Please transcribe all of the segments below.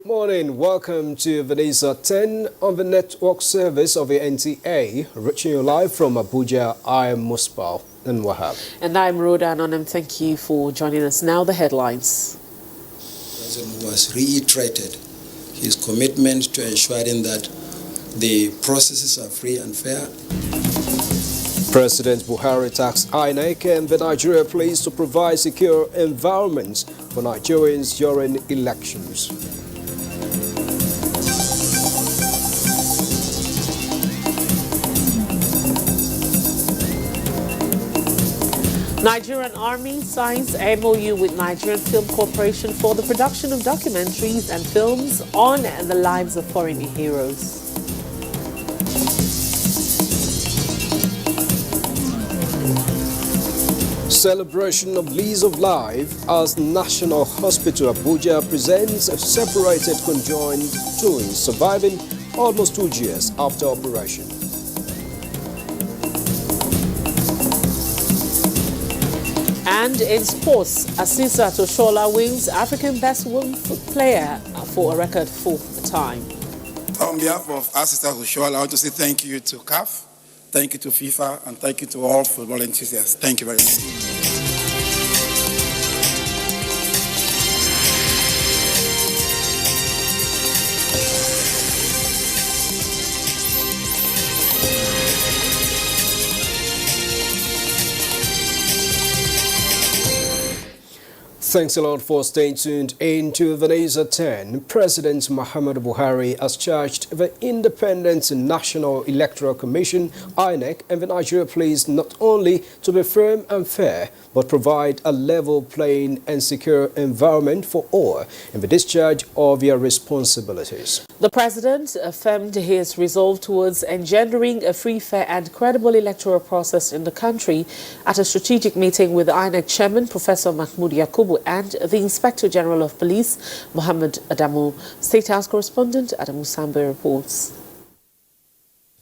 Morning, welcome to Vanessa 10 on the network service of the NTA, reaching you live from Abuja. I'm Musbal and Wahab. And I'm Rhoda Anonim. Thank you for joining us. Now the headlines. The President was reiterated his commitment to ensuring that the processes are free and fair. President Buhari tasked INEC and the Nigeria police to provide secure environments for Nigerians during elections. Nigerian Army signs MOU with Nigerian Film Corporation for the production of documentaries and films on the lives of foreign heroes. Celebration of Lease of Life as National Hospital Abuja presents a separated conjoined twins surviving almost 2 years after operation. And in sports, Asisa Toshola wins African Best Women Player for a record 4th time. On behalf of Asisa Toshola, I want to say thank you to CAF, thank you to FIFA, and thank you to all football enthusiasts. Thank you very much. Thanks a lot for staying tuned into Vanessa 10. President Muhammadu Buhari has charged the Independent National Electoral Commission, INEC, and the Nigeria Police not only to be firm and fair, but provide a level playing and secure environment for all in the discharge of their responsibilities. The President affirmed his resolve towards engendering a free, fair and credible electoral process in the country at a strategic meeting with the INEC Chairman, Professor Mahmoud Yakubu, and the Inspector General of Police, Mohammed Adamu. State House correspondent Adamu Sambe reports.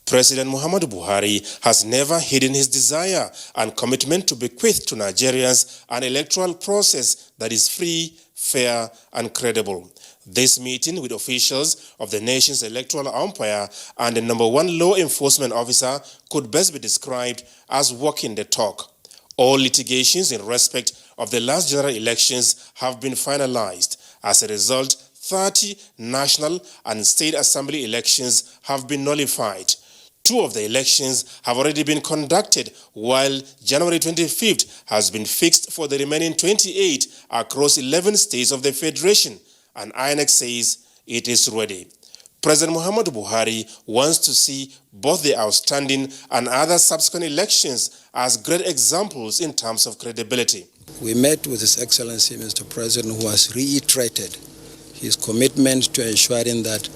President Muhammadu Buhari has never hidden his desire and commitment to bequeath to Nigerians an electoral process that is free, fair and credible. This meeting with officials of the nation's electoral umpire and the #1 law enforcement officer could best be described as walking the talk. All litigations in respect of the last general elections have been finalized. As a result, 30 national and state assembly elections have been nullified. 2 of the elections have already been conducted, while January 25th has been fixed for the remaining 28 across 11 states of the Federation, and INEC says it is ready. President Muhammadu Buhari wants to see both the outstanding and other subsequent elections as great examples in terms of credibility. We met with His Excellency Mr. President, who has reiterated his commitment to ensuring that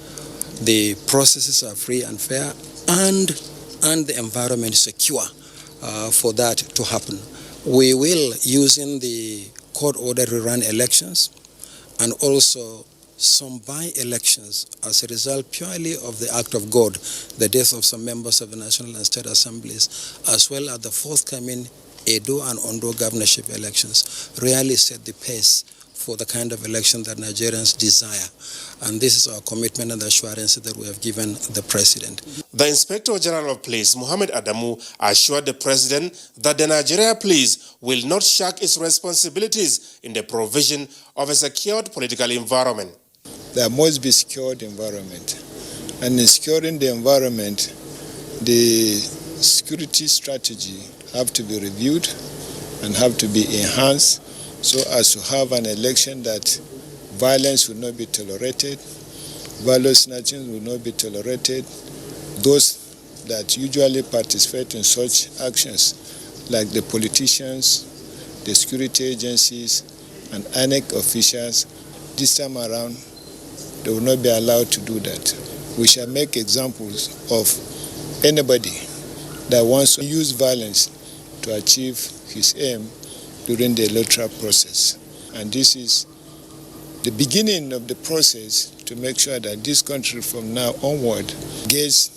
the processes are free and fair and the environment secure for that to happen. We will, using the court order, rerun elections and also some by-elections as a result purely of the act of God, the death of some members of the National and State Assemblies, as well as the forthcoming Edo and Ondo governorship elections, really set the pace for the kind of election that Nigerians desire. And this is our commitment and assurance that we have given the President. The Inspector General of Police, Mohammed Adamu, assured the President that the Nigeria Police will not shirk its responsibilities in the provision of a secured political environment. There must be secured environment. And in securing the environment, the security strategy have to be reviewed and have to be enhanced so as to have an election that violence will not be tolerated, value snatching will not be tolerated. Those that usually participate in such actions, like the politicians, the security agencies, and INEC officials, this time around, they will not be allowed to do that. We shall make examples of anybody that wants to use violence to achieve his aim during the electoral process. And this is the beginning of the process to make sure that this country from now onward gets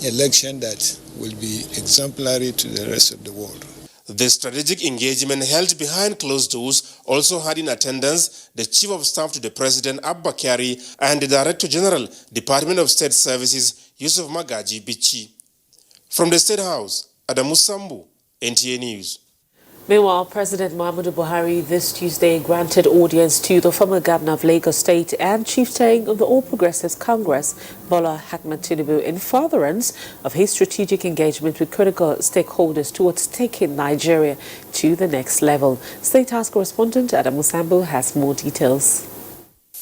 election that will be exemplary to the rest of the world. The strategic engagement held behind closed doors also had in attendance the Chief of Staff to the President, Abba Kyari, and the Director General, Department of State Services, Yusuf Magaji Bichi. From the State House, Adamu Sambu, NTA News. Meanwhile, President Muhammadu Buhari this Tuesday granted audience to the former governor of Lagos State and chieftain of the All Progressives Congress, Bola Ahmed Tinubu, in furtherance of his strategic engagement with critical stakeholders towards taking Nigeria to the next level. State House correspondent Adam Musambu has more details.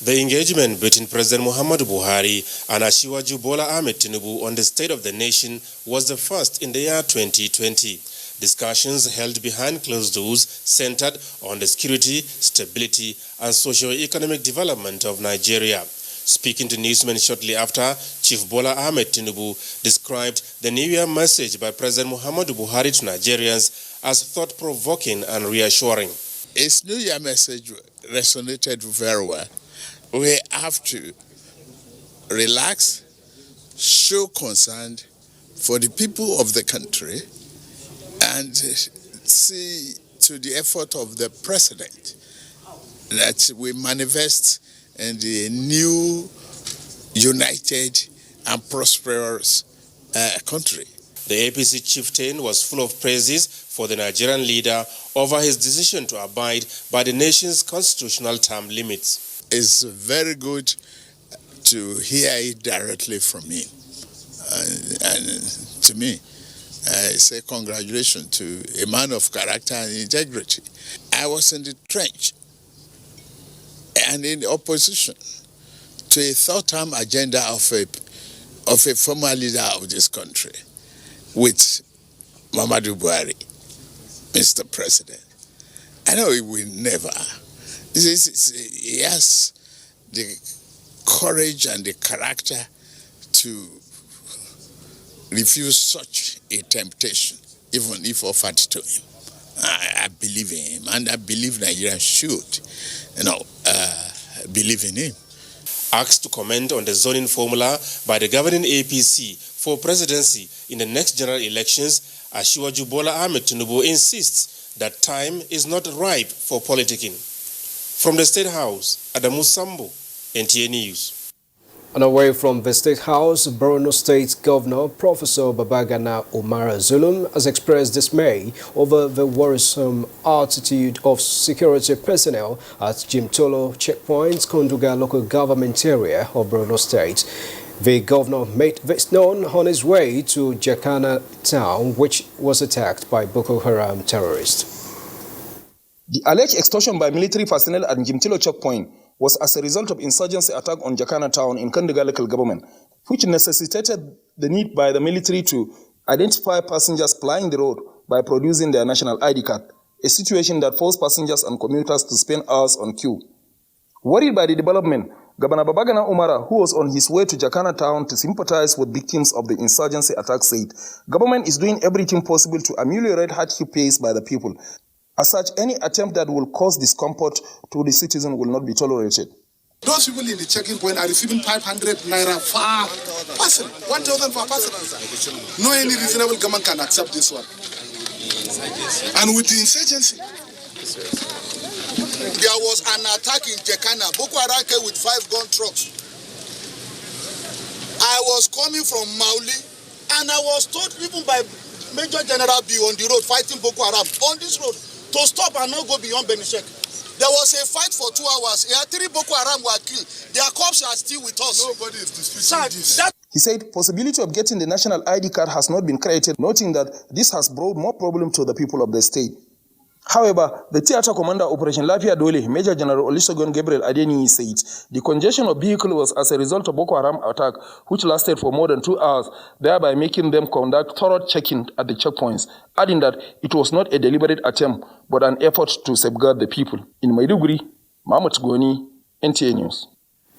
The engagement between President Muhammadu Buhari and Asiwaju Bola Ahmed Tinubu on the state of the nation was the first in the year 2020. Discussions held behind closed doors centered on the security, stability, and socio-economic development of Nigeria. Speaking to newsmen shortly after, Chief Bola Ahmed Tinubu described the New Year message by President Muhammadu Buhari to Nigerians as thought-provoking and reassuring. His New Year message resonated very well. We have to relax, show concern for the people of the country, and see to the effort of the president that we manifest in the new, united and prosperous country. The APC chieftain was full of praises for the Nigerian leader over his decision to abide by the nation's constitutional term limits. It's very good to hear it directly from him. And to me, I say congratulations to a man of character and integrity. I was in the trench and in opposition to a third-term agenda of a former leader of this country with Muhammadu Buhari, Mr. President. I know he will never. He has the courage and the character to refuse such a temptation, even if offered to him. I believe in him, and I believe Nigeria should, believe in him. Asked to comment on the zoning formula by the governing APC for presidency in the next general elections, Asiwaju Bola Ahmed Tinubu insists that time is not ripe for politicking. From the State House, Adamu Sambo, NTA News. And away from the State House, Borno State Governor Professor Babagana Umar Zulum has expressed dismay over the worrisome attitude of security personnel at Jimtolo checkpoints, Konduga local government area of Borno State. The governor made this known on his way to Jakana town, which was attacked by Boko Haram terrorists. The alleged extortion by military personnel at Jimtolo checkpoint was as a result of insurgency attack on Jakana town in Konduga local government, which necessitated the need by the military to identify passengers plying the road by producing their national ID card, a situation that forced passengers and commuters to spend hours on queue. Worried by the development, Governor Babagana Umara, who was on his way to Jakana town to sympathize with victims of the insurgency attack, said, "Government is doing everything possible to ameliorate hardship faced by the people. As such, any attempt that will cause discomfort to the citizen will not be tolerated." Those people in the checking point are receiving 500 naira per person, 1,000 per person. No any reasonable government can accept this one. And with the insurgency, there was an attack in Jekana. Boko Haram came with 5 gun trucks. I was coming from Mauli, and I was told even by Major General B on the road fighting Boko Haram on this road to stop and not go beyond Benishek. There was a fight for 2 hours. 3 Boko Haram were killed. Their corpses are still with us. Nobody is disputing this. He said possibility of getting the national ID card has not been created, noting that this has brought more problem to the people of the state. However, the theater commander Operation Lafia Dole, Major General Olusegun Gabriel Adeniyi, said the congestion of vehicles was as a result of Boko Haram attack, which lasted for more than 2 hours, thereby making them conduct thorough checking at the checkpoints, adding that it was not a deliberate attempt, but an effort to safeguard the people. In Maiduguri, Mahmoud Goni, NTA News.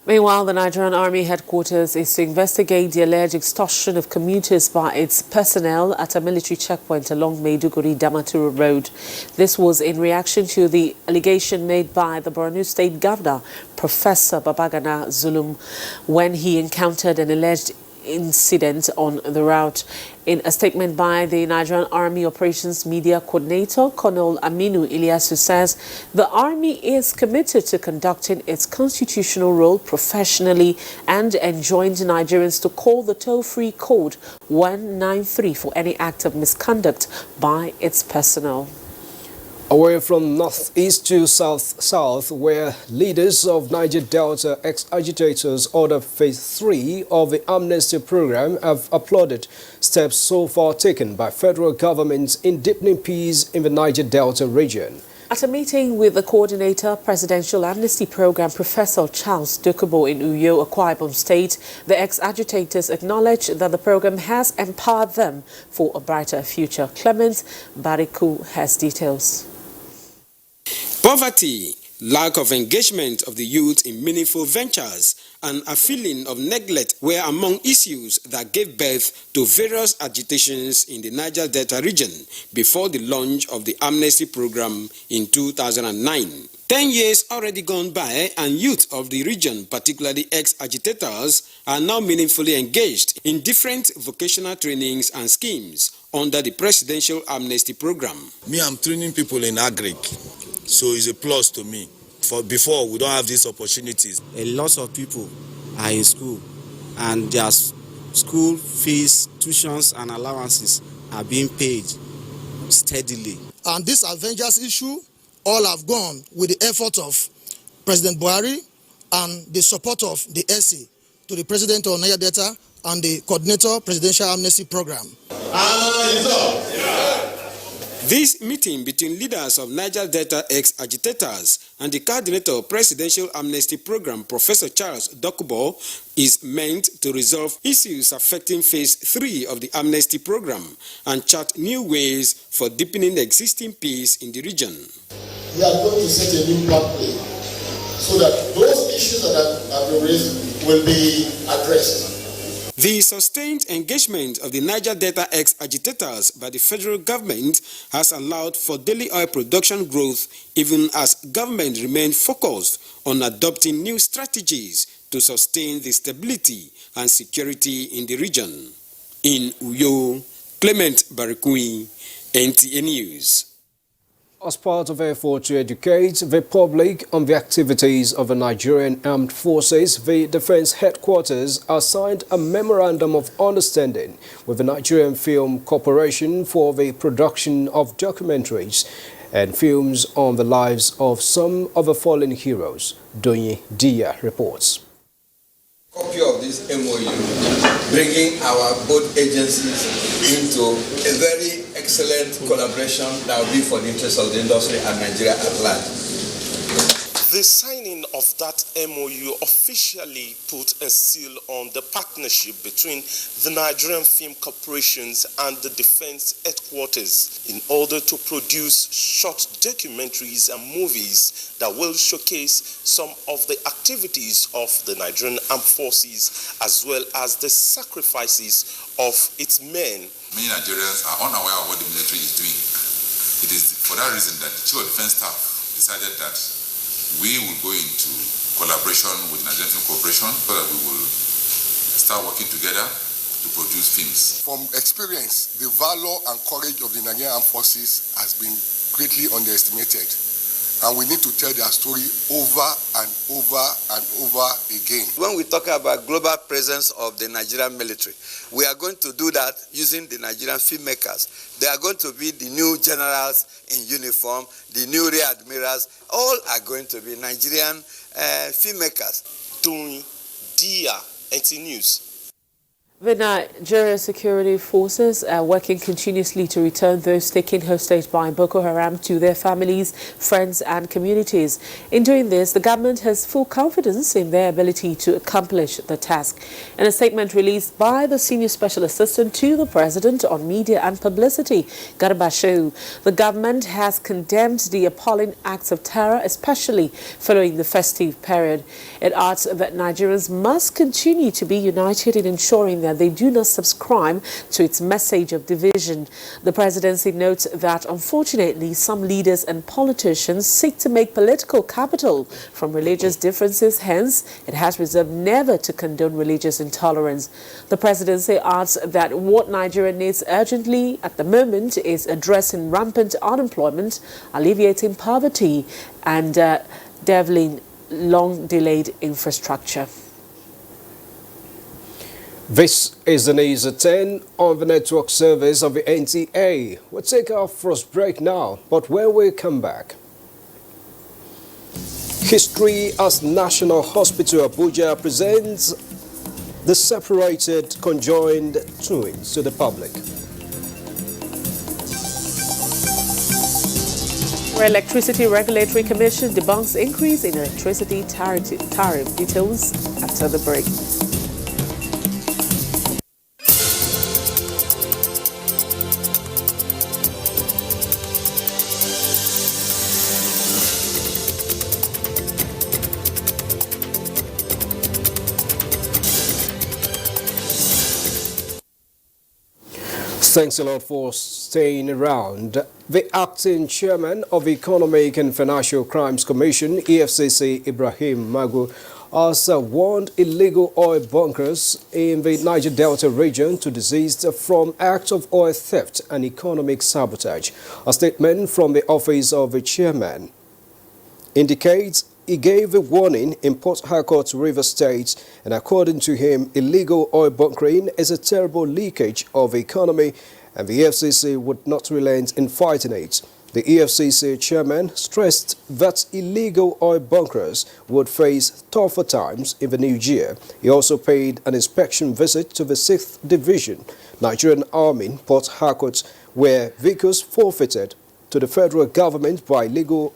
Meanwhile, the Nigerian Army headquarters is to investigate the alleged extortion of commuters by its personnel at a military checkpoint along Maiduguri-Damaturu Road. This was in reaction to the allegation made by the Borno State Governor, Professor Babagana Zulum, when he encountered an alleged incident on the route. In a statement by the Nigerian Army Operations Media Coordinator, Colonel Aminu Ilyasu says the Army is committed to conducting its constitutional role professionally and enjoins Nigerians to call the toll-free code 193 for any act of misconduct by its personnel. Away from northeast to south, where leaders of Niger Delta ex-agitators order phase 3 of the amnesty program have applauded steps so far taken by federal governments in deepening peace in the Niger Delta region. At a meeting with the coordinator, Presidential Amnesty Program, Professor Charles Dokubo in Uyo, Akwa Ibom State, the ex-agitators acknowledge that the program has empowered them for a brighter future. Clement Bariku has details. Poverty, lack of engagement of the youth in meaningful ventures, and a feeling of neglect were among issues that gave birth to various agitations in the Niger Delta region before the launch of the amnesty program in 2009. 10 years already gone by, and youth of the region, particularly ex-agitators, are now meaningfully engaged in different vocational trainings and schemes under the Presidential Amnesty Program. Me, I'm training people in agric, so it's a plus to me. For before, we don't have these opportunities. A lot of people are in school, and their school fees, tuitions, and allowances are being paid steadily. And this Avengers issue, all have gone with the effort of President Buhari and the support of the SC to the President of Niger Delta and the Coordinator Presidential Amnesty Program. This meeting between leaders of Niger Delta ex-agitators and the coordinator of Presidential Amnesty Program, Professor Charles Dokubo, is meant to resolve issues affecting phase 3 of the amnesty program and chart new ways for deepening existing peace in the region. We are going to set a new pathway so that those issues that have been raised will be addressed. The sustained engagement of the Niger Delta ex-agitators by the federal government has allowed for daily oil production growth, even as government remained focused on adopting new strategies to sustain the stability and security in the region. In Uyo, Clement Barikui, NTA News. As part of effort to educate the public on the activities of the Nigerian Armed Forces, the Defense Headquarters has signed a Memorandum of Understanding with the Nigerian Film Corporation for the production of documentaries and films on the lives of some of the fallen heroes. Donye Dia reports. Copy of this MOU, bringing our both agencies into a very excellent collaboration that will be for the interest of the industry and Nigeria at large. The signing of that MOU officially put a seal on the partnership between the Nigerian Film Corporations and the Defense Headquarters in order to produce short documentaries and movies that will showcase some of the activities of the Nigerian Armed Forces as well as the sacrifices of its men. Many Nigerians are unaware of what the military is doing. It is for that reason that the Chief of Defense Staff decided that we will go into collaboration with Nigerian Film Corporation so that we will start working together to produce films. From experience, the valor and courage of the Nigerian Armed Forces has been greatly underestimated. And we need to tell their story over and over and over again. When we talk about global presence of the Nigerian military, we are going to do that using the Nigerian filmmakers. They are going to be the new generals in uniform, the new rear admirals. All are going to be Nigerian filmmakers. Doing Dia NT News. The Nigeria security forces are working continuously to return those taken hostage by Boko Haram to their families, friends and communities. In doing this, the government has full confidence in their ability to accomplish the task. In a statement released by the Senior Special Assistant to the President on Media and Publicity, Garba Shehu, the government has condemned the appalling acts of terror, especially following the festive period. It adds that Nigerians must continue to be united in ensuring their that they do not subscribe to its message of division. The presidency notes that, unfortunately, some leaders and politicians seek to make political capital from religious differences. Hence, it has resolved never to condone religious intolerance. The presidency adds that what Nigeria needs urgently at the moment is addressing rampant unemployment, alleviating poverty, and developing long-delayed infrastructure. This is the News at 10 on the network service of the NTA. We'll take our first break now, but when we come back, History as National Hospital Abuja presents the separated conjoined twins to the public. Electricity Regulatory Commission debunks increase in electricity tariff. Details after the break. Thanks a lot for staying around. The acting chairman of the Economic and Financial Crimes Commission, EFCC, Ibrahim Magu, has warned illegal oil bunkers in the Niger Delta region to desist from acts of oil theft and economic sabotage. A statement from the office of the chairman indicates he gave a warning in Port Harcourt, River State, and according to him, illegal oil bunkering is a terrible leakage of the economy, and the EFCC would not relent in fighting it. The EFCC chairman stressed that illegal oil bunkers would face tougher times in the new year. He also paid an inspection visit to the 6th Division, Nigerian Army, Port Harcourt, where vehicles forfeited to the federal government by illegal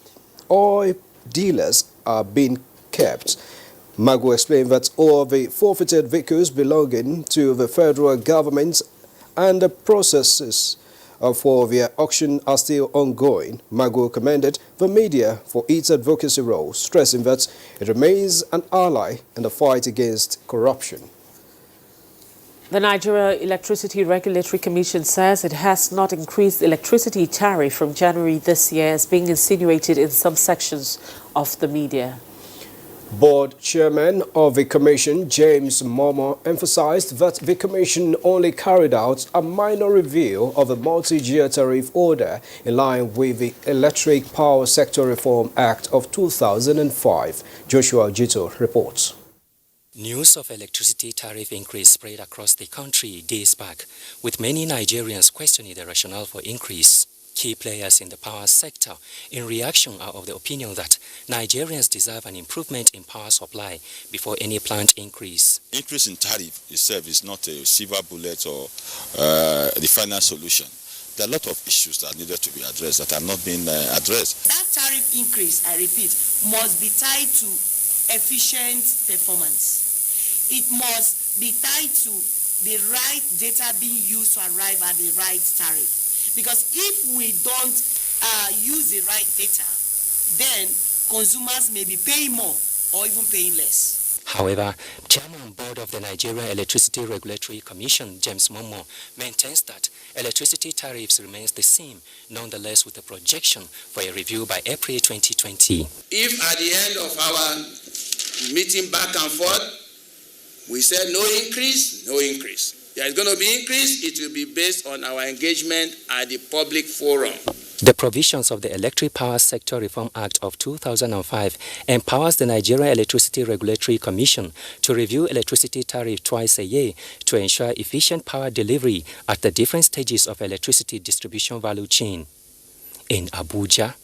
oil dealers are being kept. Magu explained that all the forfeited vehicles belonging to the federal government and the processes for their auction are still ongoing. Magu commended the media for its advocacy role, stressing that it remains an ally in the fight against corruption. The Nigeria Electricity Regulatory Commission says it has not increased electricity tariff from January this year, as being insinuated in some sections of the media. Board Chairman of the Commission, James Momo, emphasized that the Commission only carried out a minor review of the multi-year tariff order in line with the Electric Power Sector Reform Act of 2005. Joshua Jito reports. News of electricity tariff increase spread across the country days back, with many Nigerians questioning the rationale for increase. Key players in the power sector, in reaction, are of the opinion that Nigerians deserve an improvement in power supply before any planned increase. Increase in tariff itself is not a silver bullet or the final solution. There are a lot of issues that needed to be addressed that have not been addressed. That tariff increase, I repeat, must be tied to efficient performance. It must be tied to the right data being used to arrive at the right tariff. Because if we don't use the right data, then consumers may be paying more or even paying less. However, Chairman Board of the Nigeria Electricity Regulatory Commission, James Momo, maintains that electricity tariffs remains the same, nonetheless with a projection for a review by April 2020. If at the end of our meeting back and forth, we said no increase, no increase. There is going to be increase, it will be based on our engagement at the public forum. The provisions of the Electric Power Sector Reform Act of 2005 empowers the Nigeria Electricity Regulatory Commission to review electricity tariff twice a year to ensure efficient power delivery at the different stages of electricity distribution value chain. In Abuja,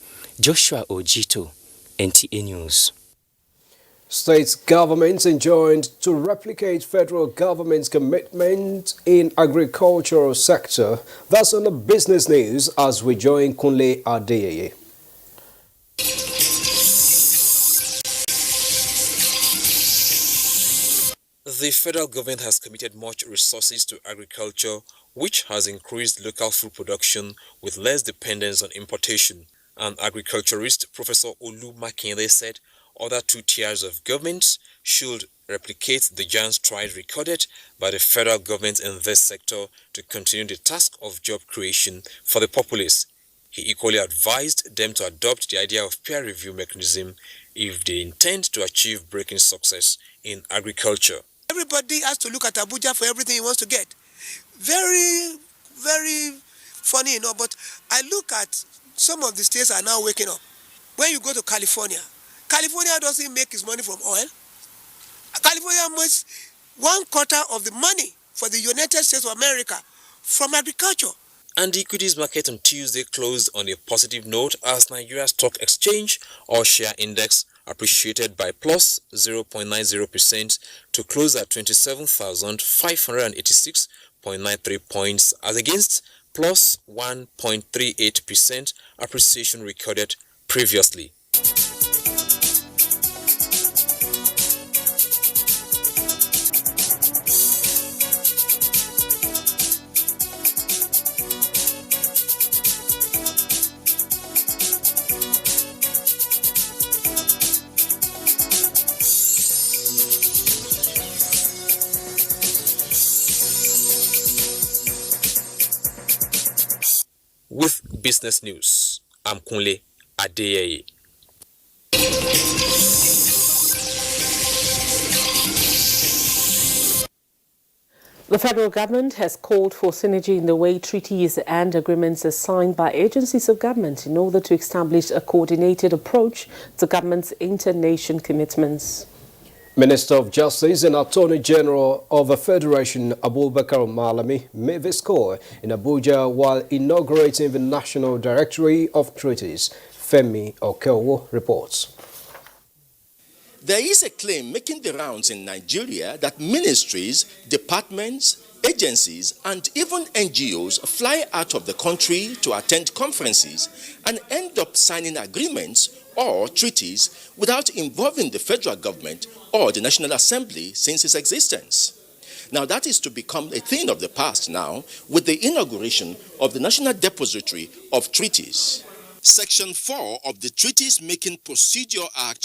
Joshua Ojito, NTA News. State governments enjoined to replicate federal government's commitment in agricultural sector. That's on the business news as we join Kunle Adeyeye. The federal government has committed much resources to agriculture, which has increased local food production with less dependence on importation. An agriculturist, Professor Olu Makinde, said other two tiers of governments should replicate the giant stride recorded by the federal government in this sector to continue the task of job creation for the populace. He equally advised them to adopt the idea of peer review mechanism if they intend to achieve breaking success in agriculture. Everybody has to look at Abuja for everything he wants to get. Very, very funny, but I look at some of the states are now waking up. When you go to California, California doesn't make its money from oil. California makes 1/4 of the money for the United States of America from agriculture. And the equities market on Tuesday closed on a positive note as Nigeria's stock exchange or share index appreciated by plus 0.90% to close at 27,586.93 points as against plus 1.38% appreciation recorded previously. With business news, I'm Kunle Adeyeye. The federal government has called for synergy in the way treaties and agreements are signed by agencies of government in order to establish a coordinated approach to government's inter-nation commitments. Minister of Justice and Attorney General of the Federation, Abubakar Malami, made this call in Abuja while inaugurating the National Directory of Treaties. Femi Okeowo reports. There is a claim making the rounds in Nigeria that ministries, departments, agencies, and even NGOs fly out of the country to attend conferences and end up signing agreements or treaties without involving the federal government or the National Assembly since its existence. Now that is to become a thing of the past now with the inauguration of the National Depository of Treaties. Section 4 of the Treaties Making Procedure Act